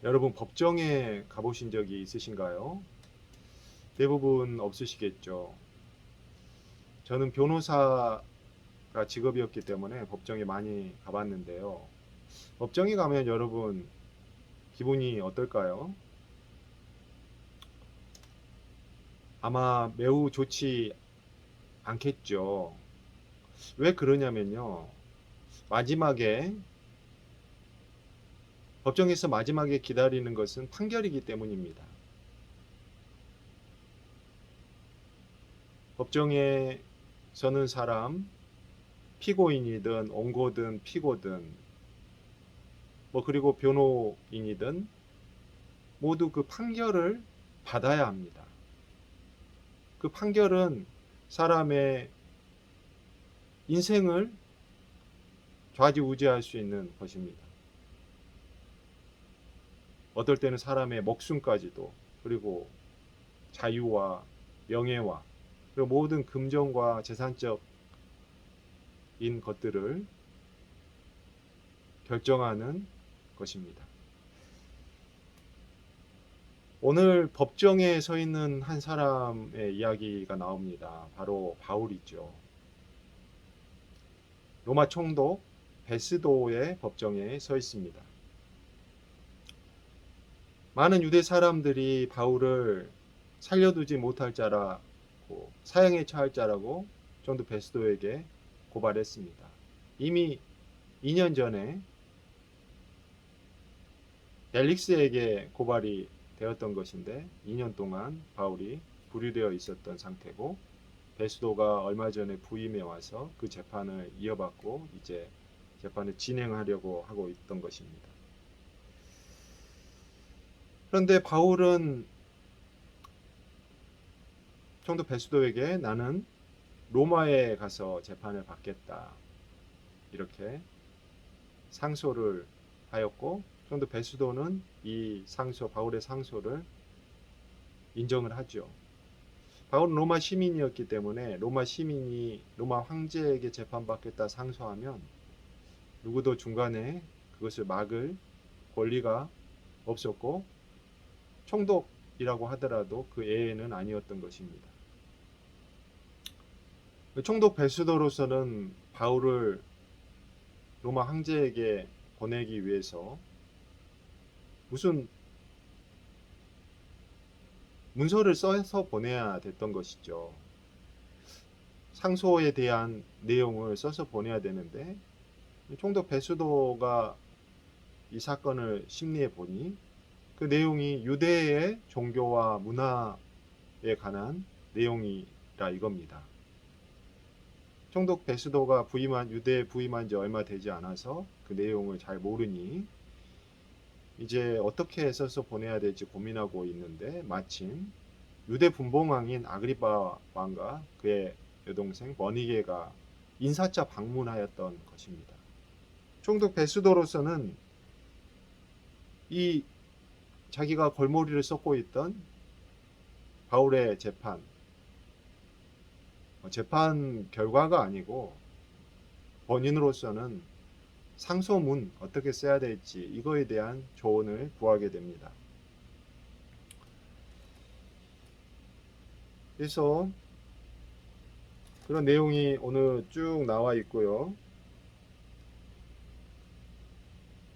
여러분 법정에 가보신 적이 있으신가요? 대부분 없으시겠죠. 저는 변호사가 직업이었기 때문에 법정에 많이 가봤는데요. 법정에 가면 여러분 기분이 어떨까요? 아마 매우 좋지 않겠죠. 왜 그러냐면요. 마지막에 법정에서 마지막에 기다리는 것은 판결이기 때문입니다. 법정에 서는 사람, 피고인이든 원고든 피고든 그리고 변호인이든 모두 그 판결을 받아야 합니다. 그 판결은 사람의 인생을 좌지우지할 수 있는 것입니다. 어떨 때는 사람의 목숨까지도, 그리고 자유와 명예와 그리고 모든 금전과 재산적인 것들을 결정하는 것입니다. 오늘 법정에 서 있는 한 사람의 이야기가 나옵니다. 바로 바울이죠. 로마 총독 베스도의 법정에 서 있습니다. 많은 유대 사람들이 바울을 살려두지 못할 자라고, 사형에 처할 자라고 총독 베스도에게 고발했습니다. 이미 2년 전에 벨릭스에게 고발이 되었던 것인데 2년 동안 바울이 부류되어 있었던 상태고, 베스도가 얼마 전에 부임해 와서 그 재판을 이어받고 이제 재판을 진행하려고 하고 있던 것입니다. 그런데 바울은 총독 베스도에게 나는 로마에 가서 재판을 받겠다, 이렇게 상소를 하였고, 총독 베스도는 이 상소, 바울의 상소를 인정을 하죠. 바울은 로마 시민이었기 때문에 로마 시민이 로마 황제에게 재판받겠다 상소하면 누구도 중간에 그것을 막을 권리가 없었고, 총독이라고 하더라도 그 예외는 아니었던 것입니다. 총독 베스도로서는 바울을 로마 황제에게 보내기 위해서 무슨 문서를 써서 보내야 됐던 것이죠. 상소에 대한 내용을 써서 보내야 되는데, 총독 베스도가 이 사건을 심리해 보니 그 내용이 유대의 종교와 문화에 관한 내용이라 이겁니다. 총독 베스도가 유대에 부임한 지 얼마 되지 않아서 그 내용을 잘 모르니 이제 어떻게 써서 보내야 될지 고민하고 있는데, 마침 유대 분봉왕인 아그리파 왕과 그의 여동생 버니게가 인사차 방문하였던 것입니다. 총독 베스도로서는 이 자기가 골머리를 썩고 있던 바울의 재판 결과가 아니고 본인으로서는 상소문 어떻게 써야 될지 이거에 대한 조언을 구하게 됩니다. 그래서 그런 내용이 오늘 쭉 나와 있고요.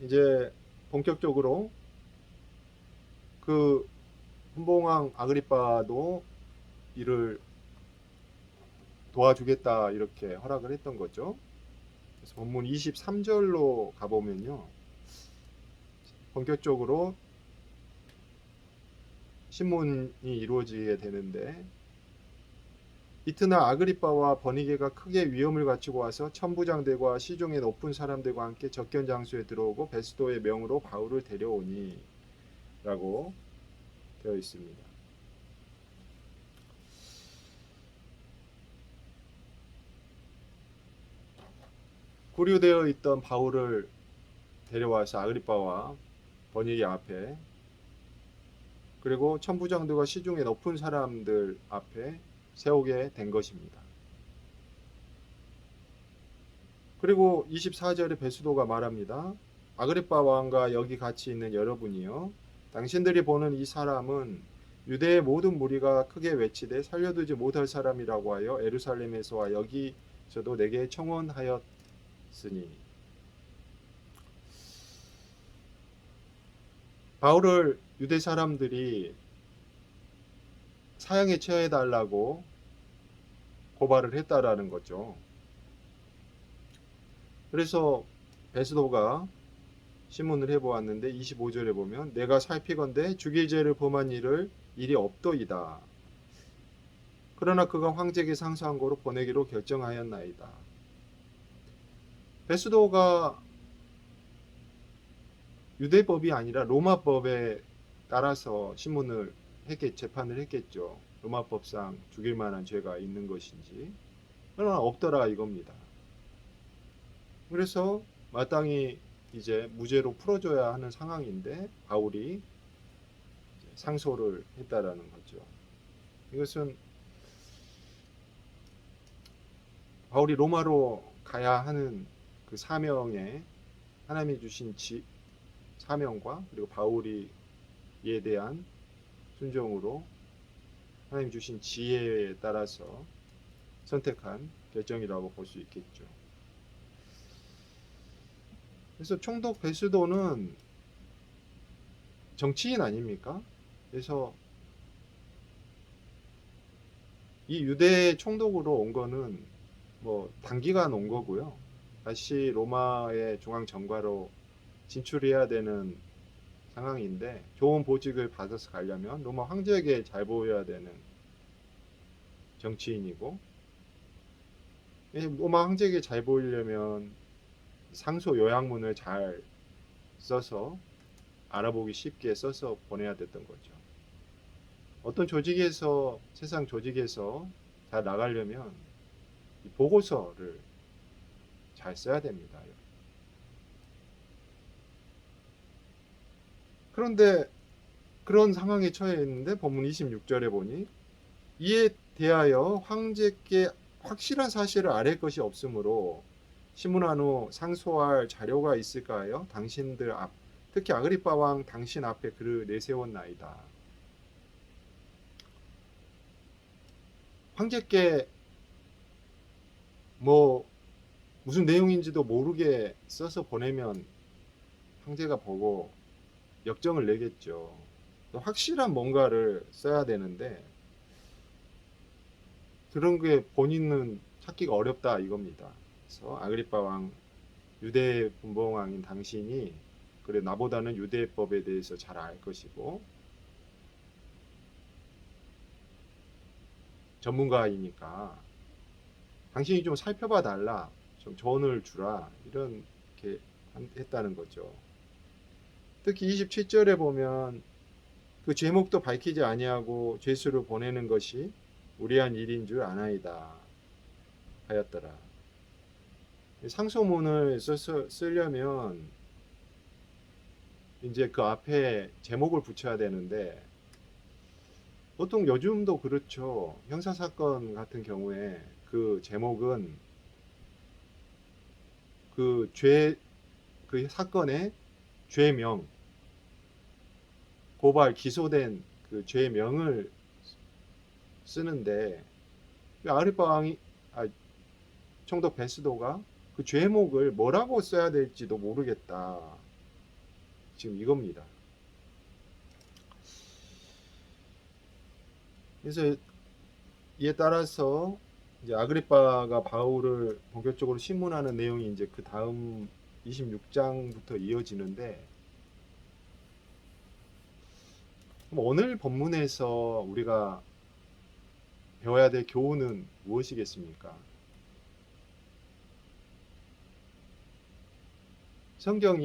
이제 본격적으로 그 분봉왕 아그리빠도 이를 도와주겠다 이렇게 허락을 했던 거죠. 그래서 본문 23절로 가보면요, 본격적으로 신문이 이루어지게 되는데, 이튿날 아그리빠와 버니게가 크게 위험을 갖추고 와서 천부장들과 시중의 높은 사람들과 함께 접견 장소에 들어오고 베스도의 명으로 바울을 데려오니 라고 되어 있습니다. 구류되어 있던 바울을 데려와서 아그리빠와 버니게 앞에, 그리고 천부장들과 시중의 높은 사람들 앞에 세우게 된 것입니다. 그리고 24절에 베스도가 말합니다. 아그리빠 왕과 여기 같이 있는 여러분이요, 당신들이 보는 이 사람은 유대의 모든 무리가 크게 외치되 살려두지 못할 사람이라고 하여 예루살렘에서와 여기서도 내게 청원하였으니. 바울을 유대 사람들이 사형에 처해달라고 고발을 했다라는 거죠. 그래서 베스도가 신문을 해보았는데 25절에 보면 내가 살피건대 죽일 죄를 범한 일이 없도이다. 그러나 그가 황제에게 상소한 거로 보내기로 결정하였나이다. 베스도가 유대법이 아니라 로마법에 따라서 재판을 했겠죠. 로마법상 죽일 만한 죄가 있는 것인지. 그러나 없더라 이겁니다. 그래서 마땅히 이제 무죄로 풀어줘야 하는 상황인데 바울이 상소를 했다라는 거죠. 이것은 바울이 로마로 가야 하는 그 사명에 하나님이 주신 사명과 그리고 바울이 이에 대한 순종으로 하나님 주신 지혜에 따라서 선택한 결정이라고 볼 수 있겠죠. 그래서 총독 베스도는 정치인 아닙니까? 그래서 이 유대 총독으로 온 거는 뭐 단기간 온 거고요. 다시 로마의 중앙 정과로 진출해야 되는 상황인데 좋은 보직을 받아서 가려면 로마 황제에게 잘 보여야 되는 정치인이고, 로마 황제에게 잘 보이려면 상소 요약문을 잘 써서 알아보기 쉽게 써서 보내야 됐던 거죠. 어떤 조직에서, 세상 조직에서 잘 나가려면 이 보고서를 잘 써야 됩니다. 그런데 그런 상황에 처해 있는데 본문 26절에 보니 이에 대하여 황제께 확실한 사실을 아랠 것이 없으므로 신문한 후 상소할 자료가 있을까 하여 당신들 앞, 특히 아그리빠 왕 당신 앞에 그를 내세웠나이다. 황제께 뭐 무슨 내용인지도 모르게 써서 보내면 황제가 보고 역정을 내겠죠. 확실한 뭔가를 써야 되는데 그런 게 본인은 찾기가 어렵다 이겁니다. 그래서 아그리빠 왕, 유대 분봉왕인 당신이 그래 나보다는 유대법에 대해서 잘 알 것이고 전문가이니까 당신이 좀 살펴봐 달라, 좀 조언을 주라, 이렇게 했다는 거죠. 특히 27절에 보면 그 제목도 밝히지 아니하고 죄수를 보내는 것이 우리한 일인 줄 아나이다 하였더라. 상소문을 쓰려면 이제 그 앞에 제목을 붙여야 되는데 보통 요즘도 그렇죠. 형사사건 같은 경우에 그 제목은 그 사건의 죄명, 고발, 기소된 그 죄명을 쓰는데 아그리빠 왕이, 총독 베스도가 그 죄목을 뭐라고 써야 될지도 모르겠다. 지금 이겁니다. 그래서 이에 따라서 이제 아그리빠가 바울을 본격적으로 신문하는 내용이 이제 그 다음 26장부터 이어지는데, 오늘 본문에서 우리가 배워야 될 교훈은 무엇이겠습니까? 성경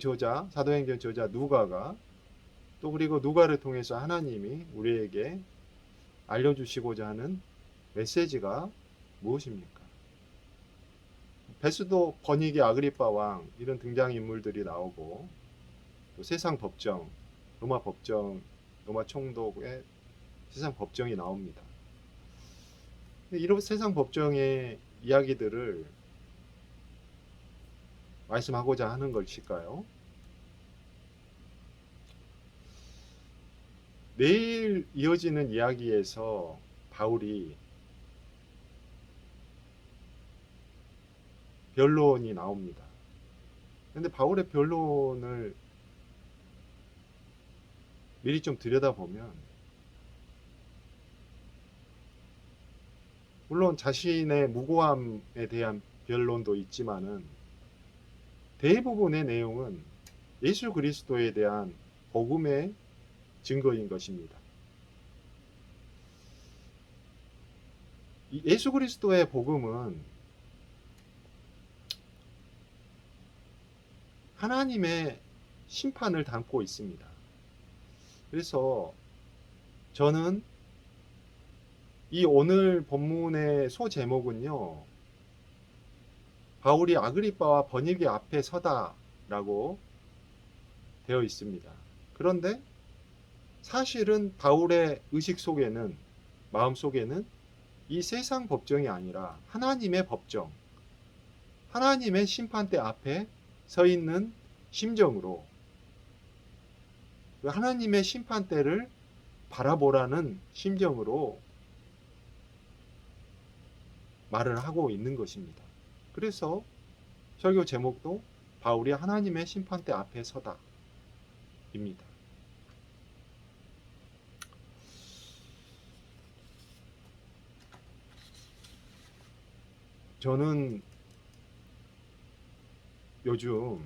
저자, 사도행전 저자 누가가 또 그리고 누가를 통해서 하나님이 우리에게 알려주시고자 하는 메시지가 무엇입니까? 베스도, 버니게, 아그리빠 왕 이런 등장인물들이 나오고 또 세상 법정, 로마 법정, 로마 총독의 세상 법정이 나옵니다. 이런 세상 법정의 이야기들을 말씀하고자 하는 것일까요? 내일 이어지는 이야기에서 바울이 변론이 나옵니다. 근데 바울의 변론을 미리 좀 들여다보면, 물론 자신의 무고함에 대한 변론도 있지만은 대부분의 내용은 예수 그리스도에 대한 복음의 증거인 것입니다. 이 예수 그리스도의 복음은 하나님의 심판을 담고 있습니다. 그래서 저는 이 오늘 본문의 소제목은요, 바울이 아그리빠와 버니게 앞에 서다라고 되어 있습니다. 그런데 사실은 바울의 의식 속에는, 마음 속에는 이 세상 법정이 아니라 하나님의 법정, 하나님의 심판대 앞에 서 있는 심정으로 하나님의 심판대를 바라보라는 심정으로 말을 하고 있는 것입니다. 그래서 설교 제목도 바울이 하나님의 심판대 앞에 서다 입니다. 저는 요즘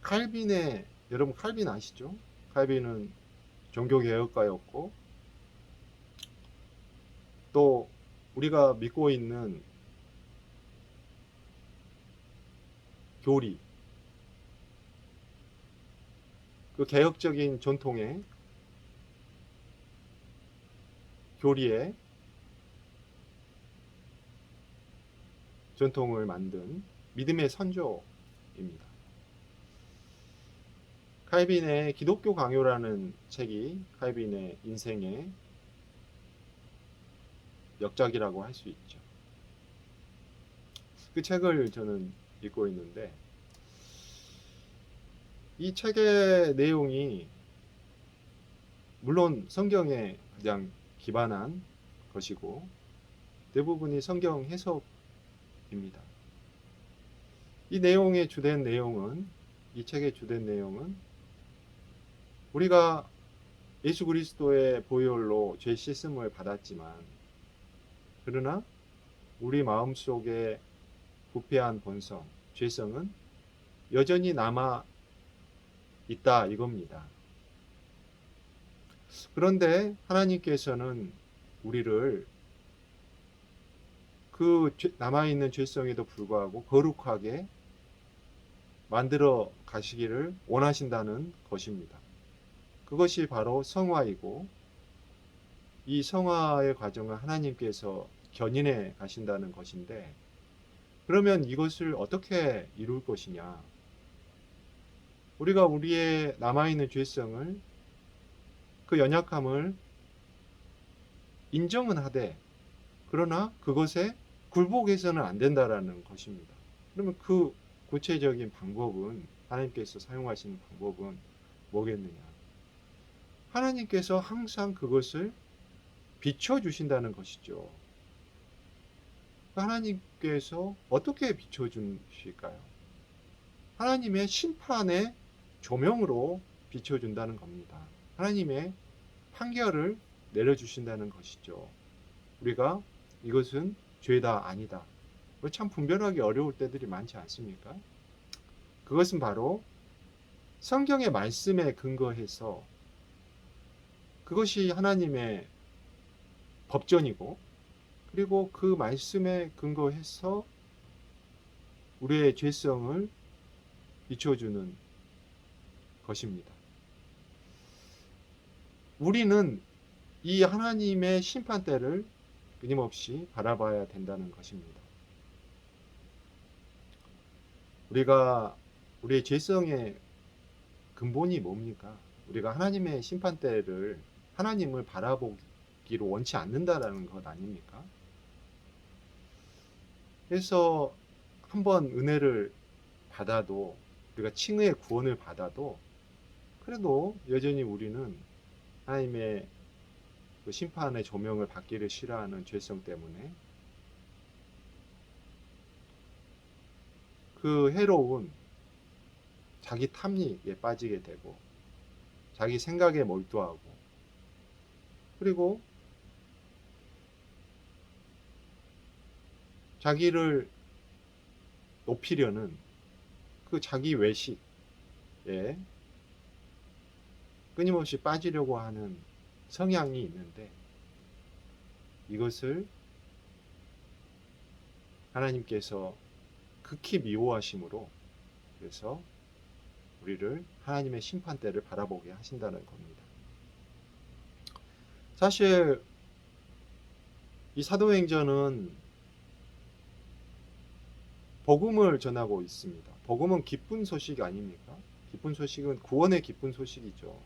칼빈의, 여러분 칼빈 아시죠? 칼빈은 종교개혁가였고, 또 우리가 믿고 있는 교리, 그 개혁적인 전통의 교리의 전통을 만든 믿음의 선조입니다. 칼빈의 기독교 강요라는 책이 칼빈의 인생의 역작이라고 할 수 있죠. 그 책을 저는 읽고 있는데, 이 책의 내용이 물론 성경에 가장 기반한 것이고 대부분이 성경 해석입니다. 이 내용의 주된 내용은, 이 책의 주된 내용은 우리가 예수 그리스도의 보혈로 죄 씻음을 받았지만, 그러나 우리 마음속에 부패한 본성, 죄성은 여전히 남아 있다 이겁니다. 그런데 하나님께서는 우리를 그 남아있는 죄성에도 불구하고 거룩하게 만들어 가시기를 원하신다는 것입니다. 그것이 바로 성화이고, 이 성화의 과정을 하나님께서 견인해 가신다는 것인데, 그러면 이것을 어떻게 이룰 것이냐? 우리가 우리의 남아있는 죄성을, 그 연약함을 인정은 하되, 그러나 그것에 굴복해서는 안 된다라는 것입니다. 그러면 그 구체적인 방법은, 하나님께서 사용하시는 방법은 뭐겠느냐? 하나님께서 항상 그것을 비춰주신다는 것이죠. 하나님께서 어떻게 비춰주실까요? 하나님의 심판의 조명으로 비춰준다는 겁니다. 하나님의 판결을 내려주신다는 것이죠. 우리가 이것은 죄다 아니다, 참 분별하기 어려울 때들이 많지 않습니까? 그것은 바로 성경의 말씀에 근거해서, 그것이 하나님의 법전이고, 그리고 그 말씀에 근거해서 우리의 죄성을 비춰주는 것입니다. 우리는 이 하나님의 심판대를 끊임없이 바라봐야 된다는 것입니다. 우리가 우리의 죄성의 근본이 뭡니까? 우리가 하나님의 심판대를, 하나님을 바라보기로 원치 않는다라는 것 아닙니까? 그래서 한번 은혜를 받아도, 우리가 칭의의 구원을 받아도 그래도 여전히 우리는 하나님의 그 심판의 조명을 받기를 싫어하는 죄성 때문에 그 해로운 자기 탐닉에 빠지게 되고 자기 생각에 몰두하고, 그리고 자기를 높이려는 그 자기 외식에 끊임없이 빠지려고 하는 성향이 있는데, 이것을 하나님께서 극히 미워하심으로, 그래서 우리를 하나님의 심판대를 바라보게 하신다는 겁니다. 사실 이 사도행전은 복음을 전하고 있습니다. 복음은 기쁜 소식 아닙니까? 기쁜 소식은 구원의 기쁜 소식이죠.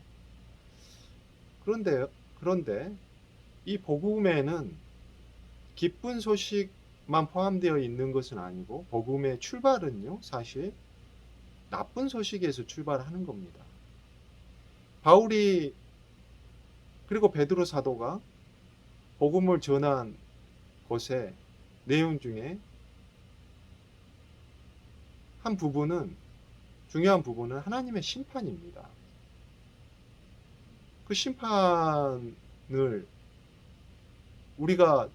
그런데 이 복음에는 기쁜 소식만 포함되어 있는 것은 아니고, 복음의 출발은요, 사실 나쁜 소식에서 출발하는 겁니다. 바울이 그리고 베드로 사도가 복음을 전한 것의 내용 중에 한 부분은, 중요한 부분은 하나님의 심판입니다. 그 심판을 우리가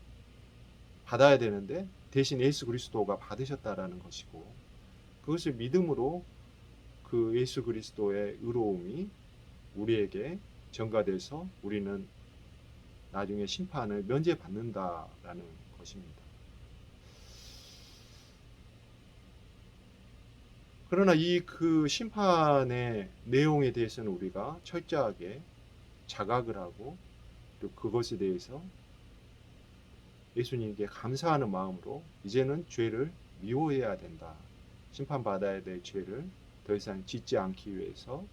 받아야 되는데 대신 예수 그리스도가 받으셨다라는 것이고, 그것을 믿음으로 그 예수 그리스도의 의로움이 우리에게 전가돼서 우리는 나중에 심판을 면제받는다라는 것입니다. 그러나 이 그 심판의 내용에 대해서는 우리가 철저하게 자각을 하고, 또 그것에 대해서 예수님께 감사하는 마음으로 이제는 죄를 미워해야 된다. 심판받아야 될 죄를 더 이상 짓지 않기 위해서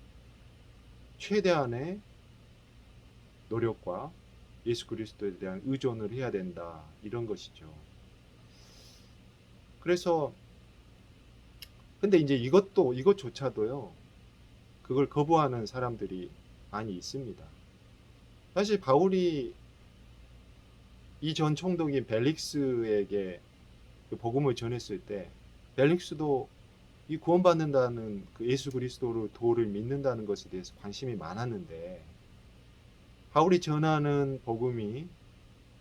최대한의 노력과 예수 그리스도에 대한 의존을 해야 된다. 이런 것이죠. 그래서 근데 이제 이것조차도요, 그걸 거부하는 사람들이 많이 있습니다. 사실 바울이 이 전 총독인 벨릭스에게 그 복음을 전했을 때, 벨릭스도 이 구원받는다는 그 예수 그리스도를 도를 믿는다는 것에 대해서 관심이 많았는데, 바울이 전하는 복음이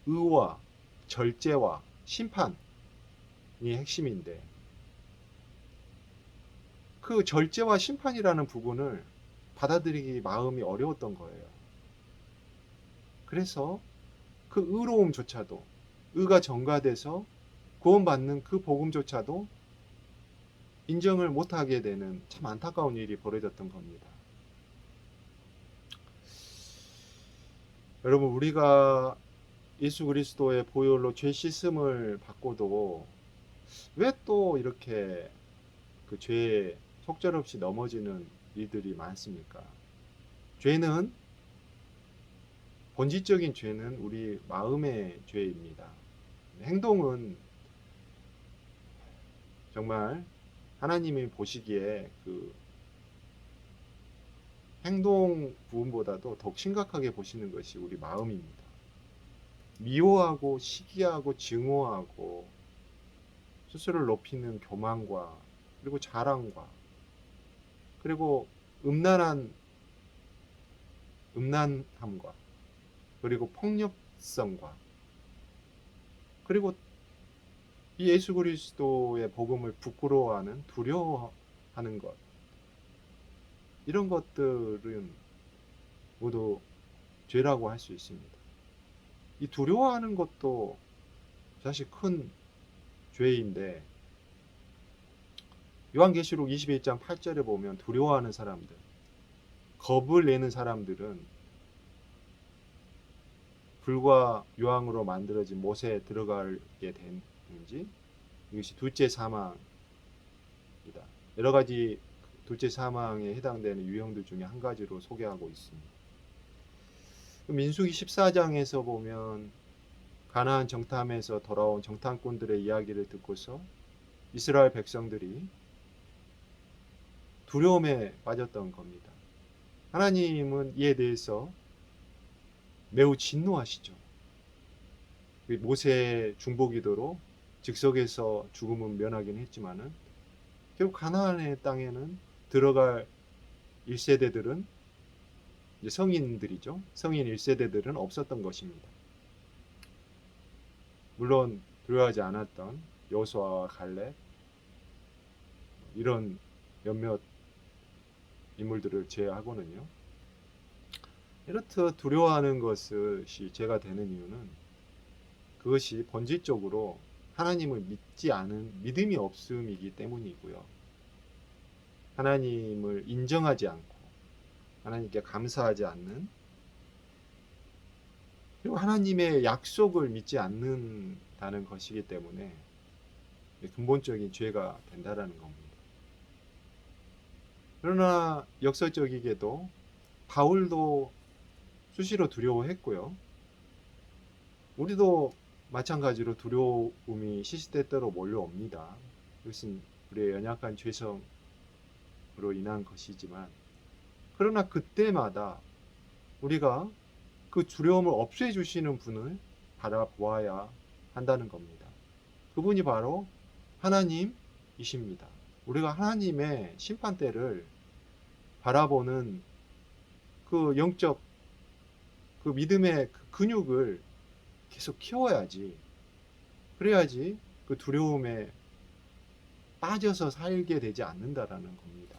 의와 절제와 심판이 핵심인데, 그 절제와 심판이라는 부분을 받아들이기 마음이 어려웠던 거예요. 그래서 그 의로움조차도, 의가 전가돼서 구원받는 그 복음조차도 인정을 못하게 되는 참 안타까운 일이 벌어졌던 겁니다. 여러분, 우리가 예수 그리스도의 보혈로 죄 씻음을 받고도 왜 또 이렇게 그 죄에 속절없이 넘어지는 일들이 많습니까? 죄는, 본질적인 죄는 우리 마음의 죄입니다. 행동은 정말 하나님이 보시기에 그 행동 부분보다도 더 심각하게 보시는 것이 우리 마음입니다. 미워하고 시기하고 증오하고 스스로를 높이는 교만과, 그리고 자랑과, 그리고 음란함과, 그리고 폭력성과, 그리고 이 예수 그리스도의 복음을 부끄러워하는, 두려워하는 것, 이런 것들은 모두 죄라고 할 수 있습니다. 이 두려워하는 것도 사실 큰 죄인데, 요한계시록 21장 8절에 보면 두려워하는 사람들, 겁을 내는 사람들은 불과 유황으로 만들어진 못에 들어가게 되는지, 이것이 둘째 사망이다. 여러 가지 둘째 사망에 해당되는 유형들 중에 한 가지로 소개하고 있습니다. 민수기 14장에서 보면 가나안 정탐에서 돌아온 정탐꾼들의 이야기를 듣고서 이스라엘 백성들이 두려움에 빠졌던 겁니다. 하나님은 이에 대해서 매우 진노하시죠. 모세의 중보기도로 즉석에서 죽음은 면하긴 했지만은 결국 가나안의 땅에는 들어갈 1세대들은 이제 성인들이죠. 성인 1세대들은 없었던 것입니다. 물론 두려워하지 않았던 여호수아와 갈렙 이런 몇몇 인물들을 제외하고는요. 이렇듯 두려워하는 것이 죄가 되는 이유는 그것이 본질적으로 하나님을 믿지 않은 믿음이 없음이기 때문이고요. 하나님을 인정하지 않고 하나님께 감사하지 않는, 그리고 하나님의 약속을 믿지 않는다는 것이기 때문에 근본적인 죄가 된다라는 겁니다. 그러나 역설적이게도 바울도 수시로 두려워했고요. 우리도 마찬가지로 두려움이 시시때때로 몰려옵니다. 이것은 우리의 연약한 죄성으로 인한 것이지만, 그러나 그때마다 우리가 그 두려움을 없애주시는 분을 바라보아야 한다는 겁니다. 그분이 바로 하나님이십니다. 우리가 하나님의 심판대를 바라보는 그 영적 그 믿음의 그 근육을 계속 키워야지, 그래야지 그 두려움에 빠져서 살게 되지 않는다라는 겁니다.